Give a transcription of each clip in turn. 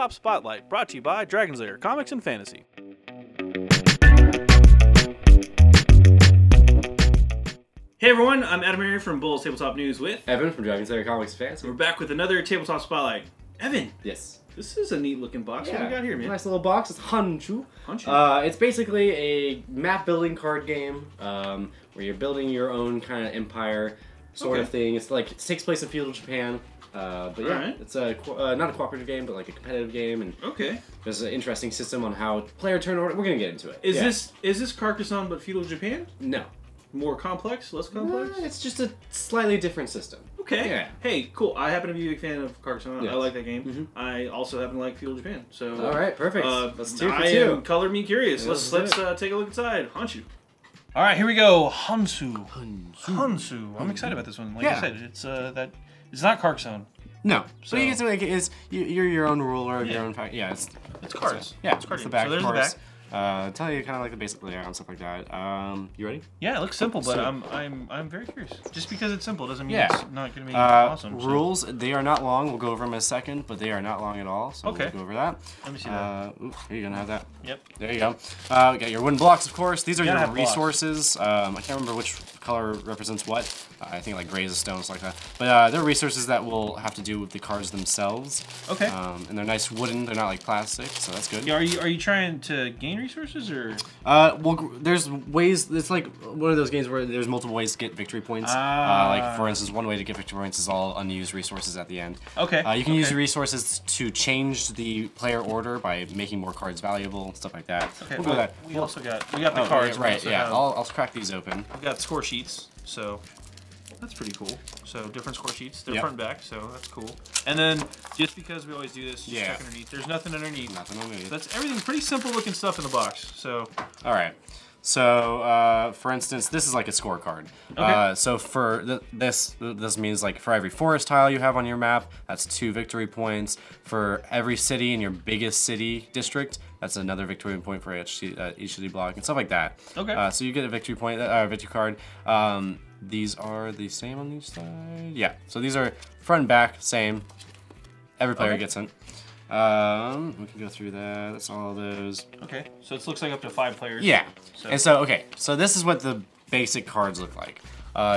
Tabletop Spotlight, brought to you by Dragon's Lair Comics and Fantasy. Hey everyone, I'm AdamHarry from Bull's Tabletop News with Evan from Dragon's Lair Comics and Fantasy. We're back with another Tabletop Spotlight. Evan! Yes. This is a neat looking box. What do we got here, man? Nice little box. It's Honshu. It's basically a map building card game where you're building your own kind of empire sort of thing. It's like, it takes place in feudal Japan. But yeah, it's a not a cooperative game, but like a competitive game, and there's an interesting system on how player turn order. We're gonna get into it. Is this Carcassonne but feudal Japan? No. More complex? Less complex? It's just a slightly different system. Okay. Yeah. Hey, cool. I happen to be a big fan of Carcassonne. Yes. I like that game. I also happen to like feudal Japan. So. All right, perfect. Let's do I am color me curious. Let's take a look inside. Honshu. All right, here we go. Honshu. Honshu. I'm excited about this one. Like I said, it's not Carcassonne. No. So you get to make it is you're your own ruler of your own pack. Yeah, it's cards. It's the back. So there's of course. the back. Tell you kind of like the basic layout and stuff like that. You ready? Yeah, it looks simple, but I'm very curious. Just because it's simple doesn't mean it's not going to be awesome. Rules, they are not long. We'll go over them in a second, but they are not long at all. So we'll go over that. Let me see that. Here, you're gonna have that. Yep. There you go. We got your wooden blocks, of course. These are your resources. I can't remember which color represents what. I think like gray is a stone, stuff like that. But they're resources that will have to do with the cards themselves. Okay. And they're nice wooden. They're not like plastic, so that's good. Yeah, are you trying to gain resources or? Well, there's ways. It's like one of those games where there's multiple ways to get victory points. Like for instance, one way to get victory points is all unused resources at the end. Okay. You can use resources to change the player order by making more cards valuable, stuff like that. Okay. We'll do that. We got the cards. Right. Yeah. I'll crack these open. We've got score sheets, so that's pretty cool. So different score sheets. They're front and back, so that's cool. And then just because we always do this, just check underneath. There's nothing underneath. Nothing underneath. That's everything. Pretty simple looking stuff in the box. So. All right. So, for instance, this is like a scorecard. Okay. So for this means like for every forest tile you have on your map, that's 2 victory points. For every city in your biggest city district, that's another victory point for each city block and stuff like that. Okay. So you get a victory point, victory card. These are the same on each side. Yeah. So these are front and back, same. Every player gets it. We can go through that. That's all of those. Okay, so it looks like up to 5 players. Yeah. And so, so this is what the basic cards look like.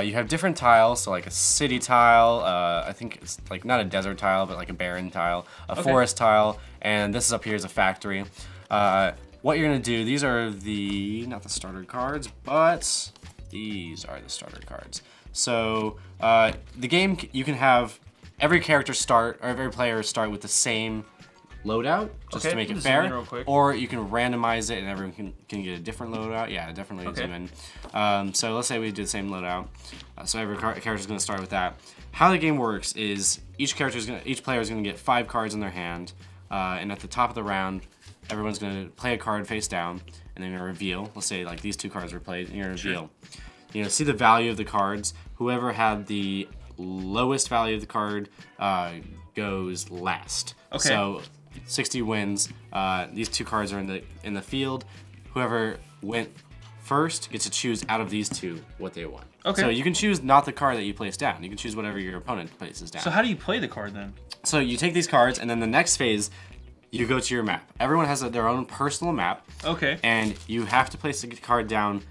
You have different tiles, so like a city tile, I think it's like not a desert tile, but like a barren tile, a forest tile, and this is up here is a factory. What you're gonna do, these are not the starter cards, but these are the starter cards. So, the game, you can have every character start, or every player start with the same loadout, just to make it fair, or you can randomize it and everyone can get a different loadout. Yeah, definitely zoom in. So let's say we do the same loadout, so every character is going to start with that. How the game works is each player is going to get 5 cards in their hand, and at the top of the round, everyone's going to play a card face down, and then you're going to reveal. Let's say like these 2 cards were played, and you're going to reveal. You know, see the value of the cards. Whoever had the lowest value of the card goes last. Okay. So 60 wins. These 2 cards are in the field. Whoever went first gets to choose out of these 2 what they want. Okay. So you can choose not the card that you place down. You can choose whatever your opponent places down. So how do you play the card then? So you take these cards, and then the next phase, you go to your map. Everyone has their own personal map. Okay. And you have to place the card down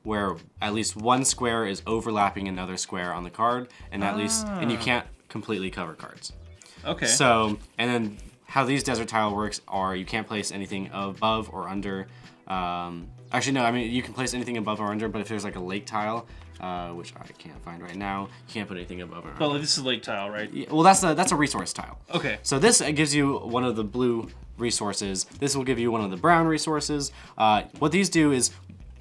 where at least one square is overlapping another square on the card, and at least, and you can't completely cover cards. Okay. So, and then how these desert tile works are you can't place anything above or under. Actually, no, I mean, you can place anything above or under, but if there's like a lake tile, which I can't find right now, you can't put anything above or under. Well, this is lake tile, right? Yeah, well, that's a resource tile. Okay. So this gives you one of the blue resources. This will give you one of the brown resources. What these do is,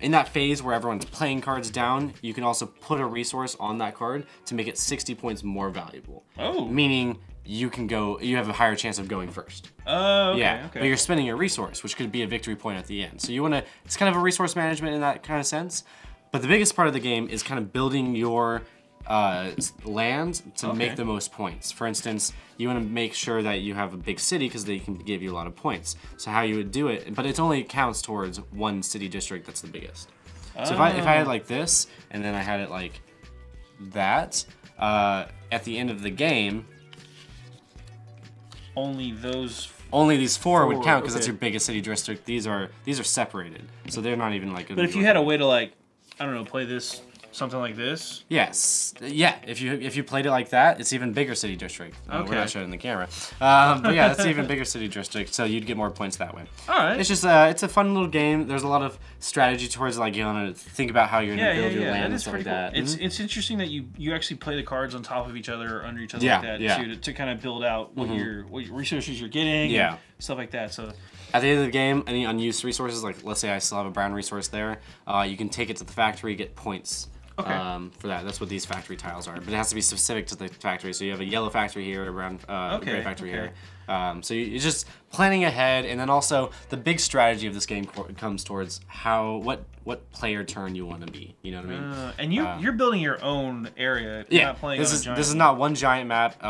in that phase where everyone's playing cards down, you can also put a resource on that card to make it 60 points more valuable. Oh. Meaning you have a higher chance of going first. Oh, okay, yeah. okay. But you're spending your resource, which could be a victory point at the end. So you want to, it's kind of a resource management in that kind of sense. But the biggest part of the game is kind of building your land to make the most points. For instance, you want to make sure that you have a big city because they can give you a lot of points. So how you would do it, but it only counts towards one city district that's the biggest. So if I had it like this, and then I had it like that, at the end of the game, only those only these four would count because okay. that's your biggest city district. These are separated, so they're not even like. But if you had a way to like, I don't know, play this something like this. Yes, yeah. If you played it like that, it's even bigger city district. Okay. We're not showing the camera, but yeah, it's even bigger city district. So you'd get more points that way. All right. It's just it's a fun little game. There's a lot of strategy towards like you want to think about how you're gonna build your land and stuff like that. It's interesting that you actually play the cards on top of each other or under each other Yeah, like that yeah. to kind of build out what your resources you're getting. Yeah. And stuff like that. So. At the end of the game, any unused resources, like let's say I still have a brown resource there, you can take it to the factory, get points. Okay. For that. That's what these factory tiles are. But it has to be specific to the factory. So you have a yellow factory here, a brown gray factory here. So you're just planning ahead, and then also the big strategy of this game comes towards what player turn you want to be. You know what I mean? And you're building your own area. You're yeah. Not playing this is not one giant map.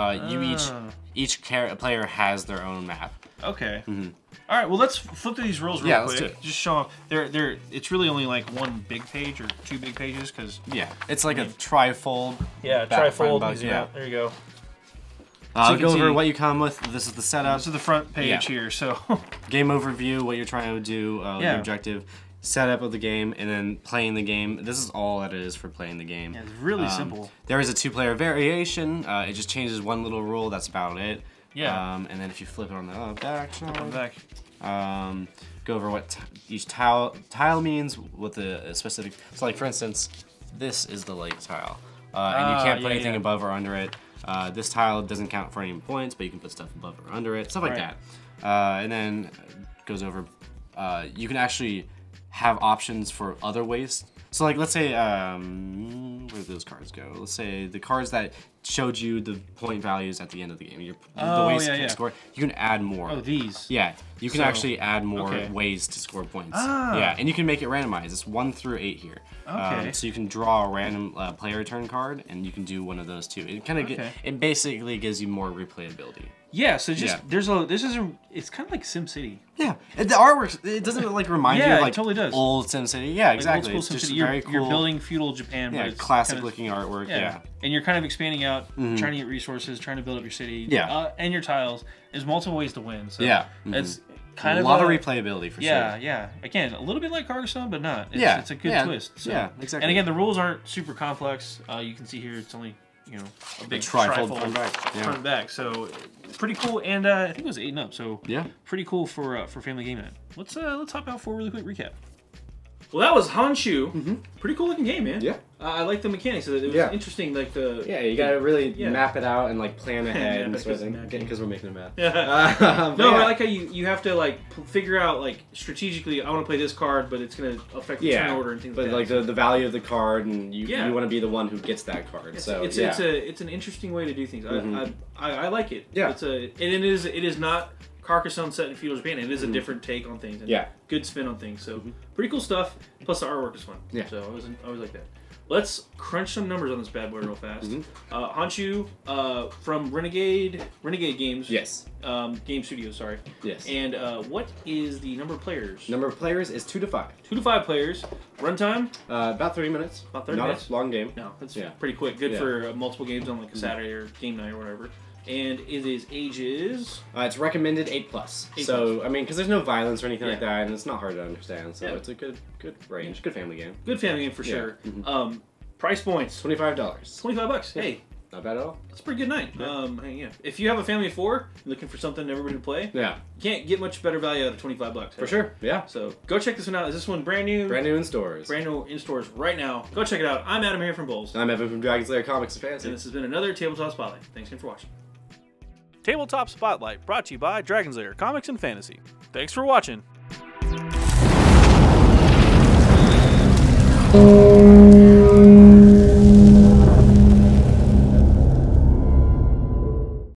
Each player has their own map. Okay. All right, well, let's flip through these rules real quick. Let's do it. Just show off. It's really only like one big page or two big pages because it's like a trifold. Yeah, trifold. Yeah, there you go. I'll go over what you come with. This is the setup. This is the front page here. So game overview, what you're trying to do, the objective, setup of the game, and then playing the game. This is all that it is for playing the game. Yeah, it's really simple. There is a 2-player variation. It just changes one little rule. That's about it. Yeah. And then if you flip it on the back side, go over what each tile means, what the specific. So, like for instance, this is the lake tile, and you can't put anything above or under it. This tile doesn't count for any points, but you can put stuff above or under it, stuff like that. And then goes over. You can actually have options for other ways. So, like, let's say, where do those cards go? Let's say the cards that showed you the point values at the end of the game. The ways to score. You can add more. Oh, these. Yeah, you can actually add more ways to score points. Yeah, and you can make it randomized. It's 1 through 8 here. Okay. So you can draw a random player turn card, and you can do one of those too. It kind of it basically gives you more replayability. Yeah, so just it's kind of like SimCity. Yeah, the artwork, it doesn't like remind you of like it totally does. Old SimCity. Yeah, exactly. Like it's just you're, very cool. You're building feudal Japan, but it's classic kind of, looking artwork. Yeah, and you're kind of expanding out, trying to get resources, trying to build up your city. Yeah, and your tiles. There's multiple ways to win. So it's kind of a lot of replayability for sure. Yeah. Again, a little bit like Carcassonne, but not. It's a good twist. So. Yeah, exactly. And again, the rules aren't super complex. You can see here, it's only a big trifold front and back. So pretty cool, and I think it was 8 and up. So pretty cool for family game night. Let's hop out for a really quick recap. Well, that was Honshu. Pretty cool looking game, man. Yeah. I like the mechanics of it. It was interesting, like the... Yeah, you gotta really map it out and like plan ahead and sort of thing. Because we're making a map. I like how you have to like figure out like strategically, I want to play this card, but it's gonna affect the turn order and things like that. But like the value of the card, and you want to be the one who gets that card. It's an interesting way to do things. I like it. Yeah. It is not Carcassonne set in feudal Japan. It is a different take on things. And good spin on things. So pretty cool stuff. Plus the artwork is fun. Yeah. So I always like that. Let's crunch some numbers on this bad boy real fast. Honshu from Renegade Games. Yes. Game Studio, sorry. Yes. And what is the number of players? Number of players is 2 to 5. 2 to 5 players. Runtime? About 30 minutes. About 30 minutes. Not a long game. No, that's pretty quick. Good for multiple games on like a Saturday or game night or whatever. And it is ages. It's recommended 8+. So I mean, because there's no violence or anything like that, and it's not hard to understand. So it's a good range, good family game. Good family game for sure. Price points: $25. $25. Hey, not bad at all. That's a pretty good night. If you have a family of 4, you're looking for something everybody to play. You can't get much better value out of $25. For sure. Yeah. So go check this one out. Is this one brand new? Brand new in stores. Brand new in stores right now. Go check it out. I'm AdamHarry from Bulls. I'm Evan from Dragon's Lair Comics and Fantasy. And this has been another Tabletop Spotlight. Thanks again for watching. Tabletop Spotlight, brought to you by Dragon's Lair Comics and Fantasy. Thanks for watching.